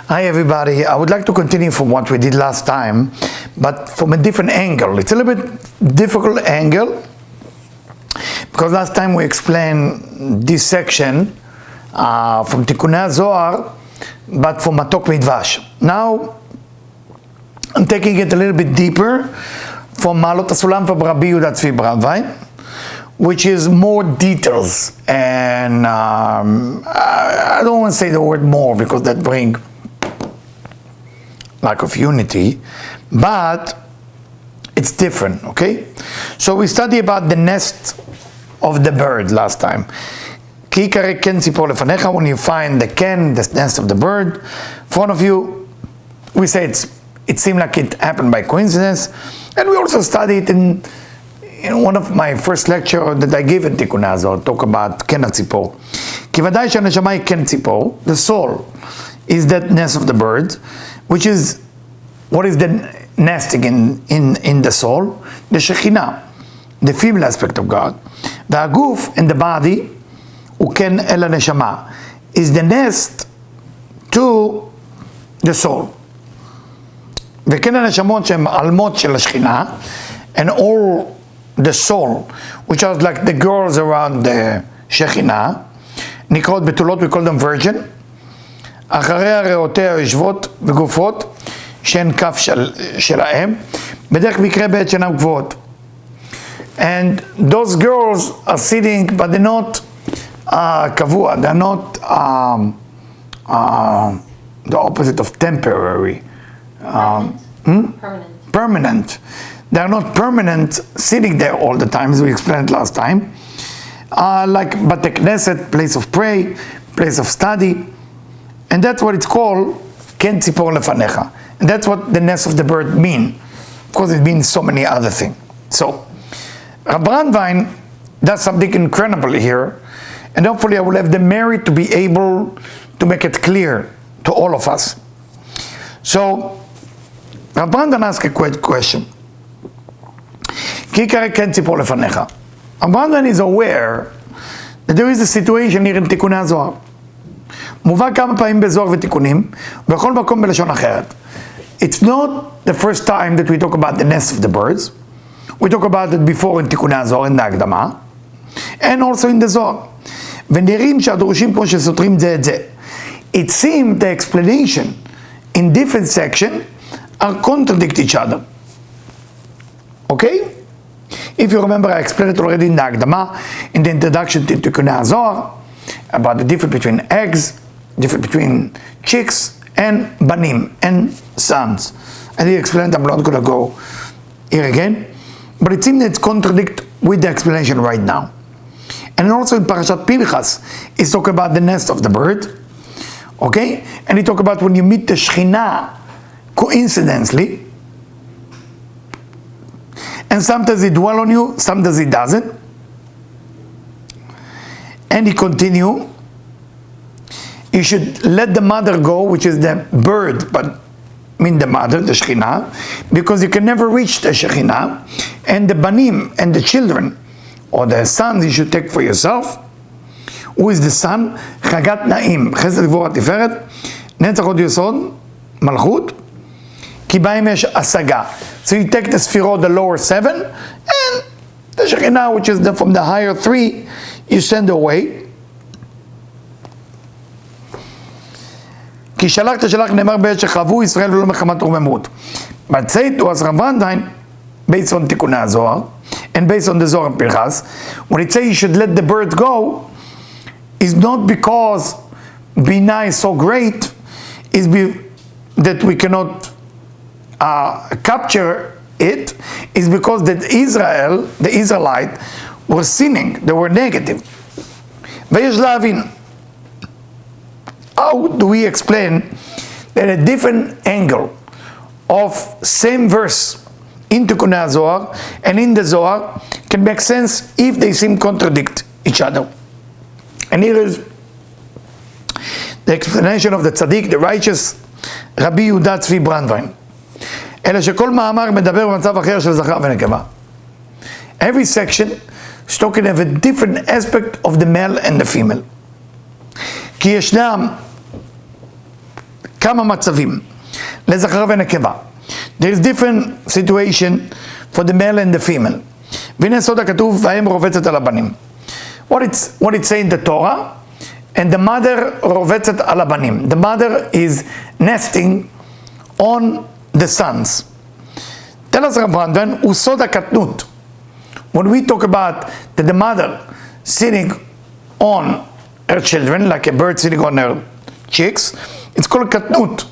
Hi everybody, I would like to continue from what we did last time, but from a different angle. It's a little bit difficult angle, because last time we explained this section from Tikkunei Zohar, but from Matok Midvash. Now, I'm taking it a little bit deeper from Ma'alot HaSulam from Rabbi Yehuda Tzvi Brandwein, which is more details, and I don't want to say the word more because that brings lack of unity, but it's different, okay? So we studied about the nest of the bird last time. When you find the nest of the bird in front of you, we say it seemed like it happened by coincidence, and we also studied in one of my first lectures that I gave in Tikkunei Zohar, talk about ken hatzipor. Ki vadai she'haneshama hi ken tzipor, the soul is that nest of the bird, which is, what is the nesting in the soul? The Shekhinah, the female aspect of God. The aguf in the body, uken el haneshama, is the nest to the soul. וכן הנשמות שהן עלמות של השכינה, and all the soul, which are like the girls around the שכינה, נקראות בתולות, we call them virgin, אחריה ריאותיה יושבות בגופות שהן כף שלהם, בדרך מקרה בעת שאינם גבוהות. And those girls are sitting, but they're not קבוע, they're not the opposite of temporary. Permanent. They are not permanent, sitting there all the time, as we explained last time. Like Bate Knesset, place of prayer, place of study. And that's what it's called, ken tzipor lefanecha. And that's what the nest of the bird mean. Of course, it means so many other things. So, Rabbi Brandwein does something incredible here, and hopefully I will have the merit to be able to make it clear to all of us. So, Rabbi Brandwein asked a question. Ki kare ken tzipor lefanecha. Rabbi Brandwein is aware that there is a situation here in Tikkunei Zohar. מובא כמה פעמים בזוהר ותיקונים, בכל מקום בלשון אחרת. It's not the first time that we talk about the nest of the birds. We talk about it before in Tikkunei Zohar, in the הקדמה, and also in the Zohar. ונראים שהדרושים פה שסותרים זה את זה. It seems the explanation in different sections are contradict each other. Okay? If you remember, I explained it already in the הקדמה, in the introduction to Tikkunei Zohar, about the difference between eggs, difference between chicks and banim, and sons. I did explain it, I'm not going to go here again, but it seems that it's contradict with the explanation right now. And also in Parashat Pinchas, it's talking about the nest of the bird, okay? And he talk about when you meet the Shekhinah, coincidentally, and sometimes it dwell on you, sometimes it doesn't. And he continue, you should let the mother go, which is the bird, but mean the mother, the Shekhinah, because you can never reach the Shekhinah, and the banim, and the children, or the sons you should take for yourself. Who is the son? Chagat Naim, Chesed Gvura Tiferet, Netzach Hod Yesod, Malchut, Ki Baim Yesh Asaga. So you take the Sfirot, the lower 7, and the Shekhinah, which is from the higher 3, you send away. כי שלח תשלח נאמר בעת שחוו ישראל ולא מחמת רוממות. But say to us, Rabbi Brandwein, based on Tikkunei Zohar, and based on the Zohar and Pinchas, when it says you should let the bird go, is not because Binah is so great, is that we cannot capture it, is because that Israel, the Israelite, were sinning, they were negative. ויש להבין, how do we explain that a different angle of same verse in Tikkunei Zohar and in the Zohar can make sense if they seem contradict each other? And here is the explanation of the tzaddik, the righteous Rabbi Yehuda Tzvi Brandwein. אלא שכל מאמר מדבר במצב אחר של זכר ונקבה. Every section is talking of a different aspect of the male and the female. כי ישנם כמה מצבים, לזכר ונקבה. There is different situation for the male and the female. והנה סוד הכתוב, והאם רובצת על הבנים. What it say in the Torah, and the mother רובצת על הבנים. The mother is nesting on the sons. Tell us, Rav Brandon, הוא סוד הקטנות. When we talk about that the mother sitting on her children, like a bird sitting on her chicks, it's called קטנות,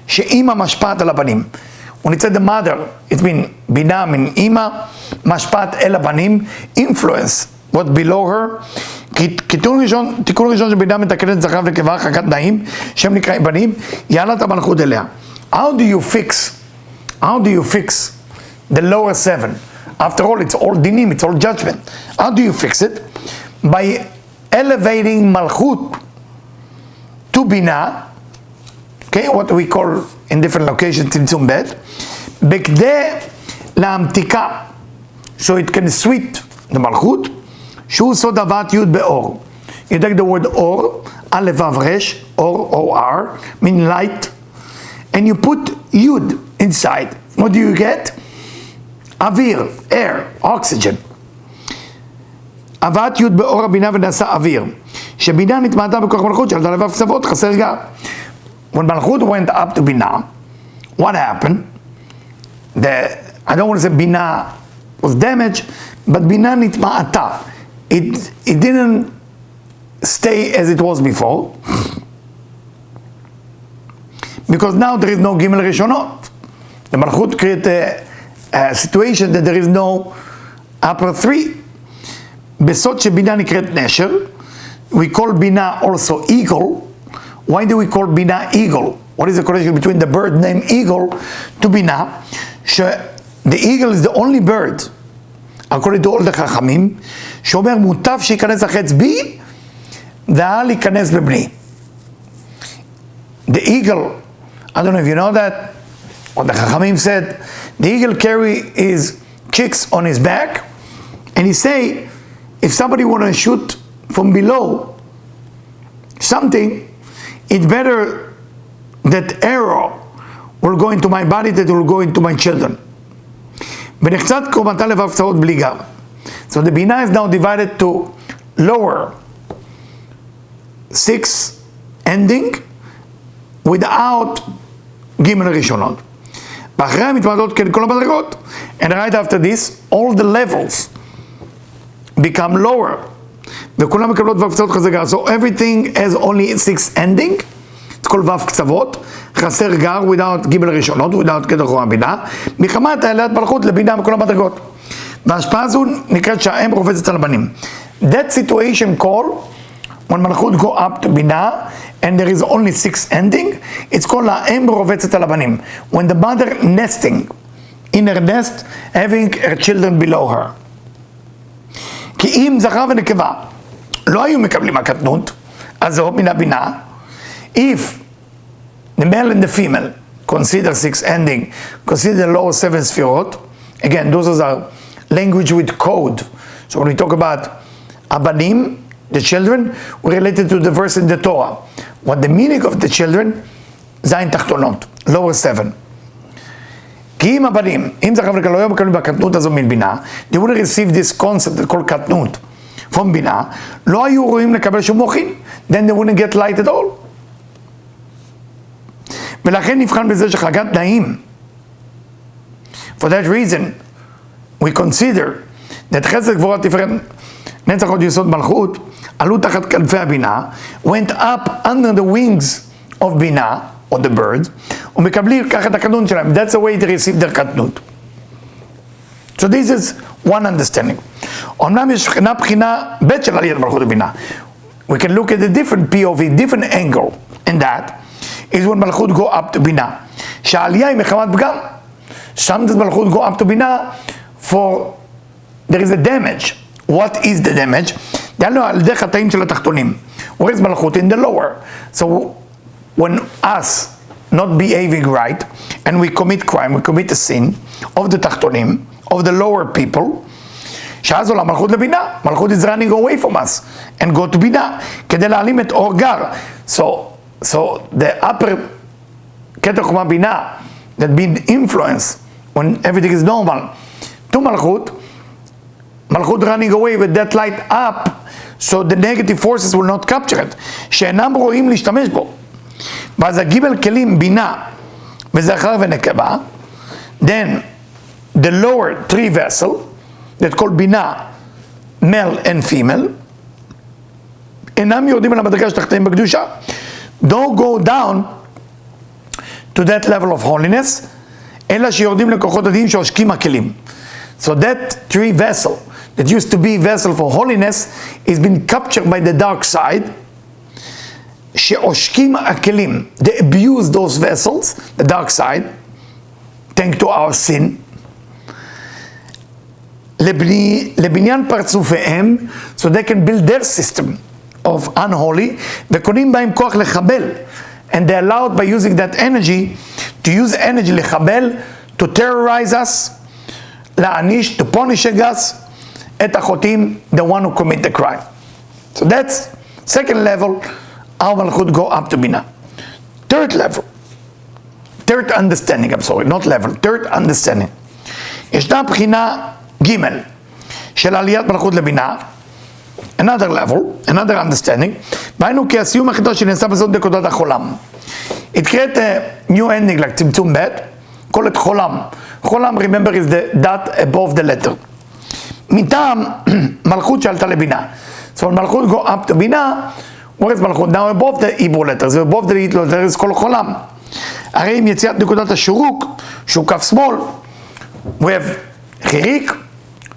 שאימא משפעת על הבנים. When it said the mother, it means בינה מן אימא, משפעת אל הבנים, influence what below her. תיקון ראשון שבינה מתקנת זכר ונקבה, הרחקת תנאים, שהם נקראים בנים, יעלת המלכות אליה. How do you fix the lower seven? After all, it's all dinim, it's all judgment. How do you fix it? By elevating malchut to bina, okay, what we call in different locations tzimtzum bet, בכדי להמתיקה, so it can sweet the malchut, שהוא סוד הבאת י' באור. You take the word or, א' ו' ר', or, mean light, and you put yud inside. What do you get? אוויר, air, oxygen. הבאת י' באור הבינה ונעשה אוויר. שבינה נתמעטה בכוח מלכות של לבב קצוות, חסר גר. When Malchut went up to Bina, what happened? I don't want to say Bina was damaged, but Bina nitma'ata. It didn't stay as it was before, because now there is no Gimel Rishonot. The Malchut created a situation that there is no upper three. Besot shebina nikret nesher, we call Bina also eagle. Why do we call Bina eagle? What is the connection between the bird named eagle to Bina? The eagle is the only bird, according to all the Chachamim, שאומר מוטב שיכנס החץ בי, ואל ייכנס בבני. The eagle, I don't know if you know that, what the Chachamim said, the eagle carry his chicks on his back, and he say, if somebody want to shoot from below something, it's better that arrow will go into my body than it will go into my children. ונחצת קומתה לבב קצוות בלי גב. So the Bina is now divided to lower 6 ending without גימל ראשונות. ואחרי המתמדות כן כל המדרגות. And right after this, all the levels become lower. וכולם מקבלות וו קצוות חסר גר. So everything has only 6 ending. It's called וו קצוות. חסר גר without גימל ראשונות, without כדר חומה בינה. מחמת העלת מלכות לבינה בכל המדרגות. וההשפעה הזו נקראת שהאם רובצת על הבנים. That situation called, when מלכות go up to בינה, and there is only 6 ending, it's called האם רובצת על הבנים. When the mother nesting in her nest, having her children below her. כי אם זכר ונקבה לא היו מקבלים הקטנות, הזו מן הבינה, if the male and the female consider 6 ending, consider lower 7 sfirot, again, those are language with code. So when we talk about abanim, the children, we're related to the verse in the Torah. What the meaning of the children, zayin tachtonot, lower 7. כי אם הבנים, אם זכר ונקבה לא היו מקבלים בקטנות הזו מן בינה, they wouldn't receive this concept called קטנות from בינה, לא היו רואים לקבל שום מוחין, then they wouldn't get light at all. ולכן נבחן בזה שחגת תנאים. For that reason, we consider that חסד גבורת תפארת נצח עוד יסוד מלכות, עלו תחת כנפי הבינה, went up under the wings of בינה, or the bird, ומקבלים ככה את הקטנות שלהם. That's the way they receive their קטנות. So this is one understanding. אמנם יש בחינה ב' של עליית מלכות הבינה. We can look at a different POV, different angle, and that is when מלכות go up to בינה. שהעלייה היא מחמת פגם. Some does מלכות go up to בינה for there is a damage. What is the damage? דהיינו על ידי חטאים של התחתונים. Where is מלכות? In the lower. So when us not behaving right and we commit crime, we commit a sin of the תחתונים, of the lower people, שאז עולה מלכות לבינה. מלכות is running away from us and go to בינה כדי להעלים את אור גר. So the upper Keter Chokhmah Binah, that being influenced when everything is normal, to Malchut running away with that light up, so the negative forces will not capture it. שאינם רואים להשתמש בו. ואז הגיבל כלים בינה וזכר ונקבה, then the lower three vessel that called בינה, male and female, אינם יורדים על המדרגה שתחתיהם בקדושה. Don't go down to that level of holiness, אלא שיורדים לכוחות הדין שעושקים הכלים. So that three vessel that used to be vessel for holiness is been captured by the dark side. שעושקים הכלים, they abuse those vessels, the dark side, thanks to our sin. לבניין פרצופיהם, so they can build their system of unholy, וקונים בהם כוח לחבל, and they allowed by using that energy, to use energy לחבל, to terrorize us, להעניש, to punish us, את החוטאים, the one who commit the crime. So that's second level, how Malchut go up to Binah. Third level, third understanding, I'm sorry, not level, third understanding. ישנה בחינה ג' של עליית מלכות לבינה, another level, another understanding, והיינו כי הסיום החידוש שנעשה בזאת נקודת החולם. It create a new ending like צמצום ב', call it חולם. חולם, remember, is the dot above the letter. מטעם מלכות שעלתה לבינה. So when מלכות go up to בינה, where is מלכות? Now above the Hebrew letters, above the Hebrew letters is called חולם. הרי עם יציאת נקודת השורוק, שהוא כף שמאל, we have חיריק,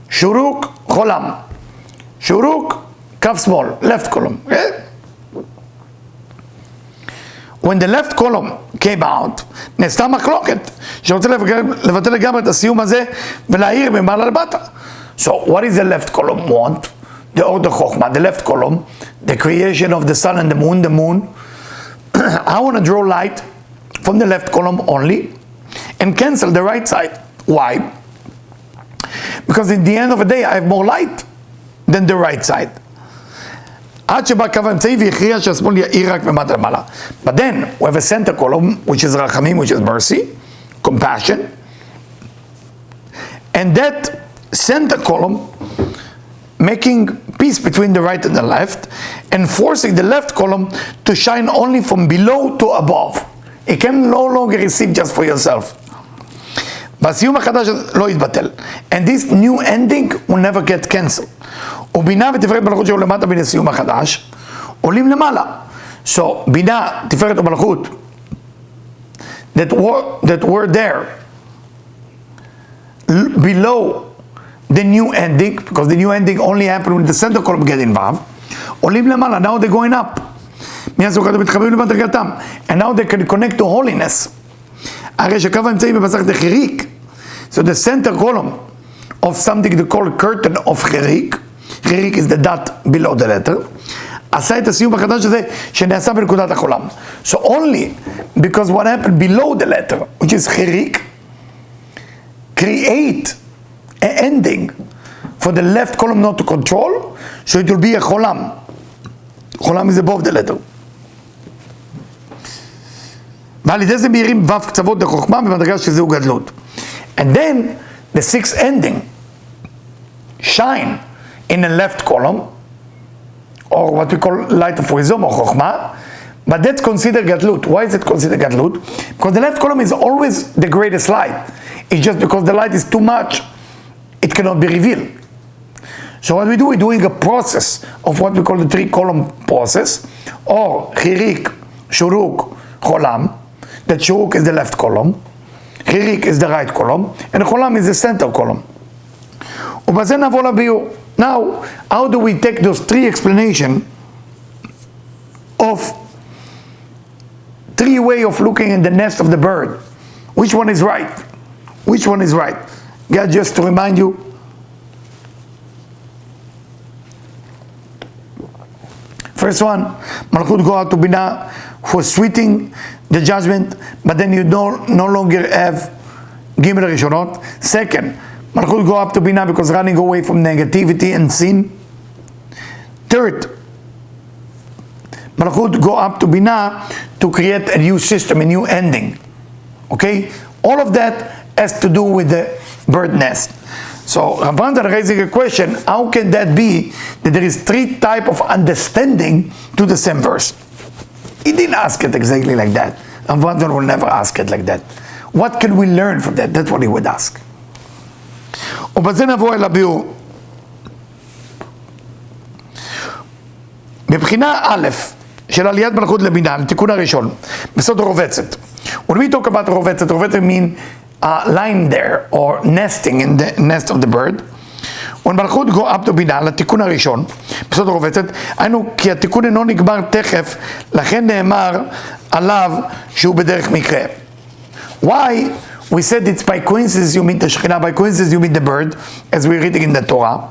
שורוק, חולם. שורוק, כף שמאל, left column. Okay? When the left column came out, נעשתה מחלוקת, שרוצה לבטל לגמרי את הסיום הזה ולהעיר ממעלה לבטה. So what is the left column want? The order Chokhmah, the left column, the creation of the sun and the moon. I want to draw light from the left column only and cancel the right side. Why? Because in the end of the day I have more light than the right side. עד שבא קו האמצעי והכריע שהשמאל יאיר רק ממטה למעלה. But then we have a center column which is רחמים, which is mercy, compassion, and that center column making peace between the right and the left and forcing the left column to shine only from below to above. It can no longer receive just for yourself. והסיום החדש לא יתבטל. And this new ending will never get cancelled. ובינה ותפארת מלכות שהיו למטה בין הסיום החדש עולים למעלה. So בינה, תפארת ומלכות that were there below the new ending, because the new ending only happened when the center column get involved, עולים למעלה, now they're going up. מתחברים למדרגתם, and now they can connect to holiness. הרי שקו האמצעי במסכת חיריק, so the center column of something they call curtain of חיריק, חיריק is the dot below the letter, עשה את הסיום החדש הזה שנעשה בנקודת החולם. So only because what happened below the letter, which is חיריק, create an ending for the left column not to control, so it will be a cholam. Cholam is above the letter. ועל ידי זה מאירים ו' קצוות לחוכמה במדרגה שזהו גדלות. And then the sixth ending shine in the left column, or what we call light of wisdom or chokhmah, but that's considered gadlut. Why is it considered gadlut? Because the left column is always the greatest light. It's just because the light is too much, it cannot be revealed. So what we do, we're doing a process of what we call the three column process, or chirik, shuruk, cholam. That shuruk is the left column, chirik is the right column, and cholam is the center column. ובזה נבוא לביאור. Now, how do we take those three explanations of three way of looking in the nest of the bird? Which one is right? Which one is right? God, just to remind you, first one, Malchut go out to Binah for sweetening the judgment, but then you no longer have Gimel Rishonot. Second, Malchut go up to Binah because running away from negativity and sin. Third, Malchut go up to Binah to create a new system, a new ending. Okay? All of that has to do with the bird nest. So Rav raising a question, how can that be that there is three types of understanding to the same verse? He didn't ask it exactly like that. Rav will never ask it like that. What can we learn from that? That's what he would ask. ובזה נבוא אל הביאור. מבחינה א' של עליית מלכות לבינה, לתיקון הראשון, בסוד הרובצת. When we talk about רובצת, רובצת mean lying there or nesting in the nest of the bird. When מלכות go up to בינה, לתיקון הראשון, בסוד הרובצת, היינו כי התיקון אינו נגמר תכף, לכן נאמר עליו שהוא בדרך מקרה. Why? We said it's by coincidence you meet the Shekhinah, by coincidence you meet the bird, as we're reading in the Torah.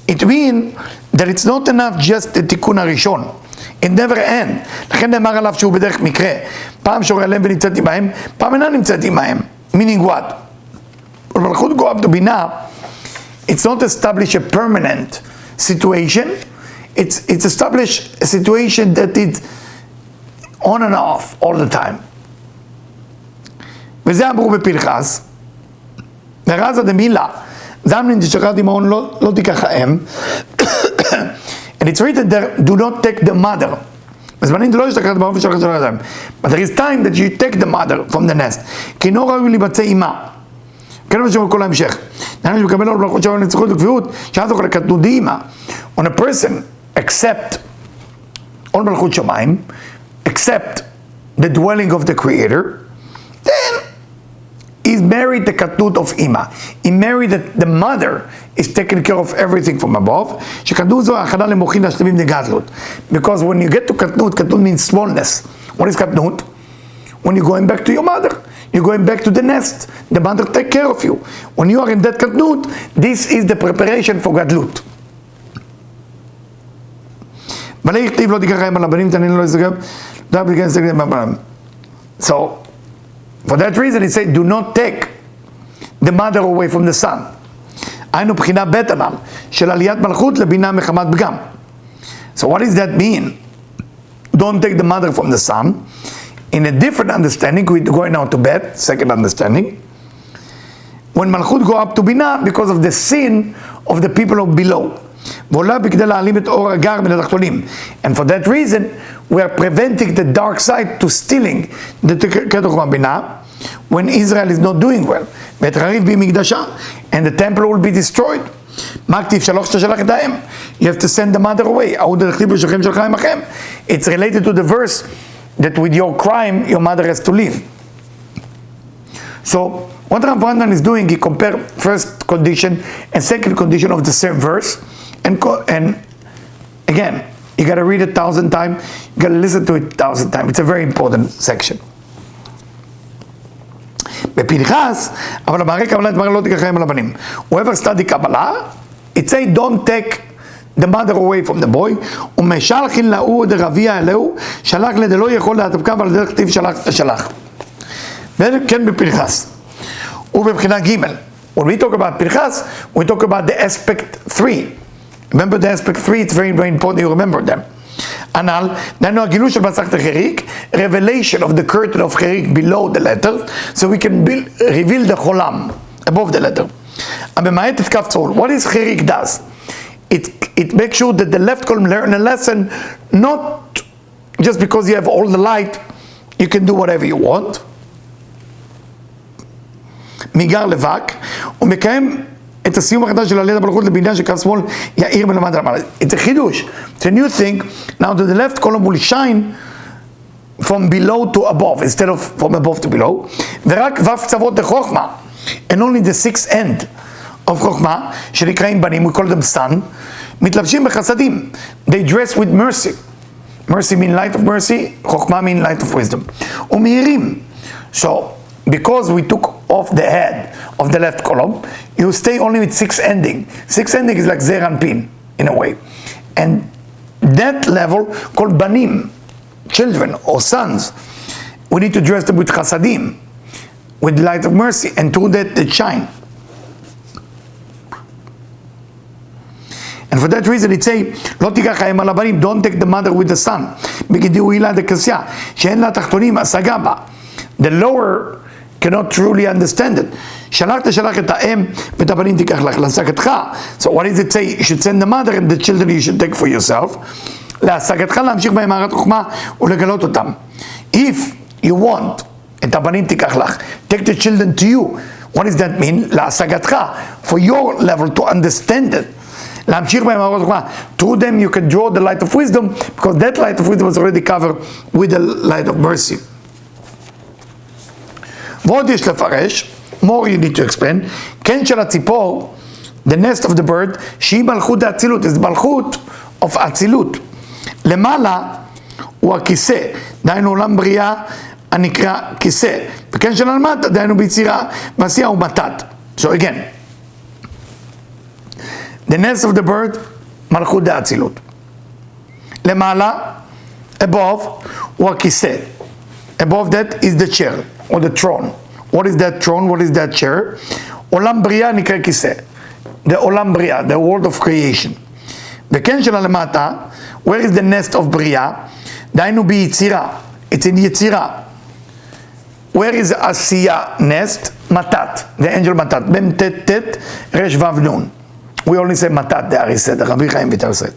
It means that it's not enough just the Tikkun הראשון. It never ends. לכן נאמר עליו שהוא בדרך מקרה. פעם שורה להם ונמצאת עמהם, פעם אינה נמצאת עמהם. Meaning what? When מלכות go up to בינה, it's not establish a permanent situation. It's establish a situation that is on and off all the time. וזה אמרו בפנחס, ורזה דמילה, זמנין דשחרתי מעון לא תיקח האם, and it's written there, do not take the mother. בזמנים זה לא ישתחררת מעון ושחררת של האדם. But there is time that you take the mother from the nest, כי לא ראוי להימצא אימה. כן מה שאומר כל ההמשך. נענו שמקבל לו מלכות שלנו לצחות וקביעות, שאז אוכל לקטנות אימה. When a person accept all מלכות שמיים, accept the dwelling of the creator, then he's married the katnut of Ima. He married the mother is taking care of everything from above. Because when you get to katnut, katnut means smallness. What is katnut? When you're going back to your mother, you're going back to the nest. The mother take care of you. When you are in that katnut, this is the preparation for gadlut. So, for that reason, he said, do not take the mother away from the son. היינו בחינה ב' הנ"ל, של עליית מלכות לבינה מחמת פגם. So what does that mean? Don't take the mother from the son. In a different understanding, we're going now to bed, second understanding. When מלכות go up to בינה, because of the sin of the people of below. ועולה בכדי להעלים את אור הגר מן התחתונים. And for that reason, we are preventing the dark side to stealing the כתוך מהבינה, when Israel is not doing well. ותחריב בי מקדשה, and the temple will be destroyed. מה כתיב שלוח שתשלח את האם? You have to send the mother away. ההוא דרכתיב לשכם שלך עמכם. It's related to the verse that with your crime, your mother has to leave. So, what Rav Brandon is doing, he compare first condition and second condition of the same verse, and again, you got to read it 1,000 times, you got to listen to it 1,000 times. It's a very important section. בפנחס, אבל המערי קבלה את מראה לא תיקח חיים על הבנים. Whoever study Kabbalah, it say don't take the mother away from the boy, ומשלחין להוא דרביע אלוהו, שלח לדלא יכול להתאפקה, ועל דרך כתיב שלח תשלח. וכן בפנחס. ובבחינה ג' when we talk about Pinchas, we talk about the aspect 3. Remember the aspect 3? It's very, very important you remember them. Anal, then הגילוי של מסכת חיריק, revelation of the curtain of חיריק below the letter, so we can reveal the cholam above the letter. הממעט את כף צור. What is חיריק does? It makes sure that the left column learn a lesson, not just because you have all the light, you can do whatever you want. מיגר לבק, ומקיים את הסיום החדש של עליית המלכות לבניין של קו שמאל יאיר מלמד למעלה. It's a חידוש. It's a new thing. Now the left column will shine from below to above, instead of from above to below. ורק ו' קצוות לחוכמה, and only the sixth end of חוכמה, שנקראים בנים, we call them son, מתלבשים בחסדים. They dress with mercy. Mercy mean light of mercy, חוכמה mean light of wisdom. ומהירים. So, because we took off the head of the left column, you stay only with six ending. Six ending is like Zer and Pin, in a way. And that level, called Banim, children or sons, we need to dress them with Chasadim, with light of mercy, and through that they shine. And for that reason it say, לא תיקח האם על הבנים, don't take the mother with the son. בגידי הוא הילה דקסיה, שאין לה תחתונים, השגה בה. the lower cannot truly understand it. שלח תשלח את האם ואת הבנים תיקח לך להשגתך. So what does it say? You should send the mother and the children you should take for yourself. להשגתך להמשיך בהם מערת חוכמה ולגלות אותם. If you want את הבנים תיקח לך, take the children to you. What does that mean? להשגתך, for your level to understand it. להמשיך בהם מערת חוכמה. Through them you can draw the light of wisdom, because that light of wisdom was already covered with the light of mercy. ועוד יש לפרש, more you need to explain, כן של הציפור, the nest of the bird, שהיא מלכות האצילות, is מלכות of אצילות. למעלה הוא הכיסא, דהיינו עולם בריאה הנקרא כיסא, וכן של למטה, דהיינו ביצירה, ועשייה הוא מתת. So again, the nest of the bird, מלכות האצילות. למעלה, above, הוא הכיסא. Above that is the chair, or the throne. What is that throne? What is that chair? עולם בריאה נקרא כיסא. The עולם בריאה, the world of creation. וכן שלה למטה, where is the nest of בריאה? דהיינו ביצירה. It's in יצירה. Where is עשייה nest? מתת. The angel מתת. במתת תת רש וו נון. We only say מתת, זה הרי סדר. רבי חיים ויטר סדר.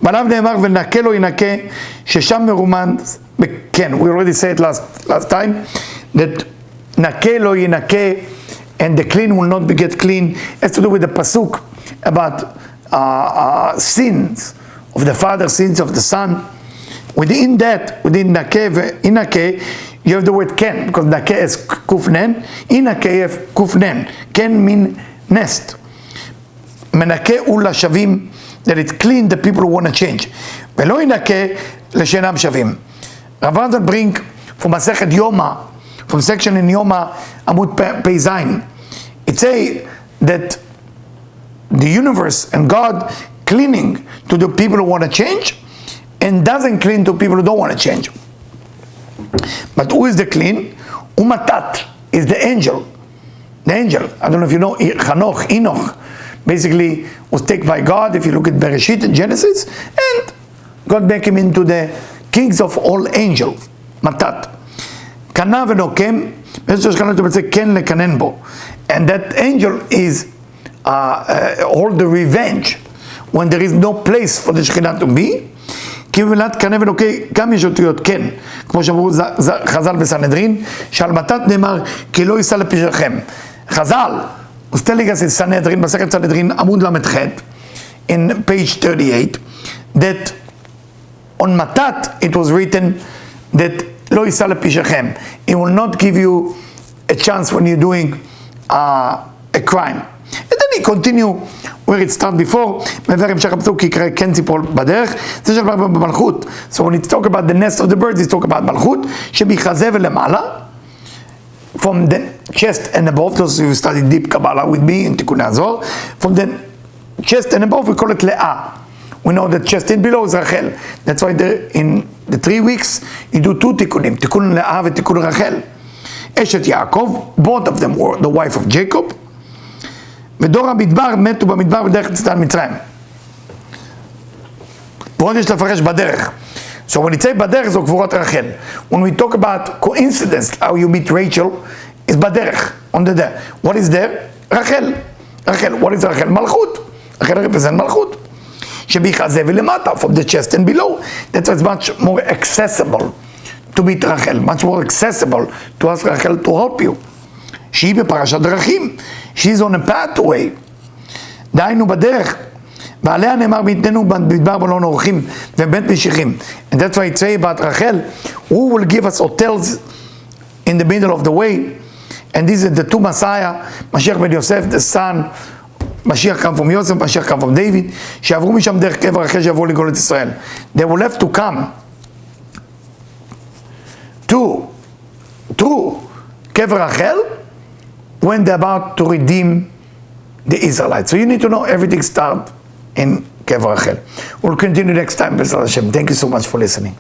ועליו נאמר ונקה לו ינקה, ששם מרומן, כן, we already said last time, that נקה לו ינקה, and the clean will not get clean, has to do with the pasuk about sins of the father, sins of the son. Within that, within nake inake, you have the word ken, because nake is kufnen, inake you have kufnen. Ken mean nest. Menake ula shavim, that it clean the people who want to change. Velo inake leshenam shavim. Rav Ranzan bring from Masechet Yoma, from section in Yoma, Amud Peizain. It say that the universe and God cleaning to the people who want to change, and doesn't clean to people who don't want to change. But who is the clean? Umatat is the angel. The angel. I don't know if you know Enoch basically was taken by God, if you look at Bereshit and Genesis, and God make him into the kings of all angels. Matat. Kana v'nokem, and that angel is hold the revenge when there is no place for the Shekhinah to be. כי במילת קנה ונוקה גם יש אותיות כן, כמו שאמרו חז"ל בסנהדרין, שעל מתת נאמר כי לא יישא לפשעכם. חז"ל, was telling us in סנהדרין, מסכת סנהדרין, עמוד ל"ח, in page 38, that on מתת it was written that לא יישא לפשעכם. It will not give you a chance when you're doing a crime. And then he continue where it started before, מעבר המשך הפסוק יקרא כן ציפור בדרך, זה של במלכות. So when it's talk about the nest of the birds, it's talk about מלכות, שמחזה ולמעלה, from the chest and above, those who study deep Kabbalah with me in Tikkunei Zohar, from the chest and above we call it Leah. We know that chest and below is Rachel. That's why in the 3 weeks you do 2 tikkunim, Tikkun Leah and Tikkun Rachel. Eshet Yaakov, both of them were the wife of Jacob. ודור המדבר מתו במדבר בדרך יציאת מצרים. ועוד יש לפרש בדרך. So when it say בדרך זו גבורת רחל. When we talk about coincidence, how you meet Rachel, is בדרך, on the there. What is there? רחל. רחל, what is רחל? מלכות. רחל represent מלכות. שבחזה ולמטה, from the chest and below. That's why it's much more accessible to meet רחל, much more accessible to ask רחל to help you. שהיא בפרשת דרכים. She's on a pathway. דהיינו בדרך. ועליה נאמר ביתנו במדבר בלון אורחים ובית משיחים. And that's why it say about Rachel, who will give us hotels in the middle of the way. And these are the 2 Messiah, Mashiach ben Yosef, the son, Mashiach come from Yosef, Mashiach come from David, שעברו משם דרך קבר רחל שיבואו לגאול את ישראל. They will have to come to קבר רחל when they're about to redeem the Israelites. So you need to know everything starts in Kever Rachel. We'll continue next time. Thank you so much for listening.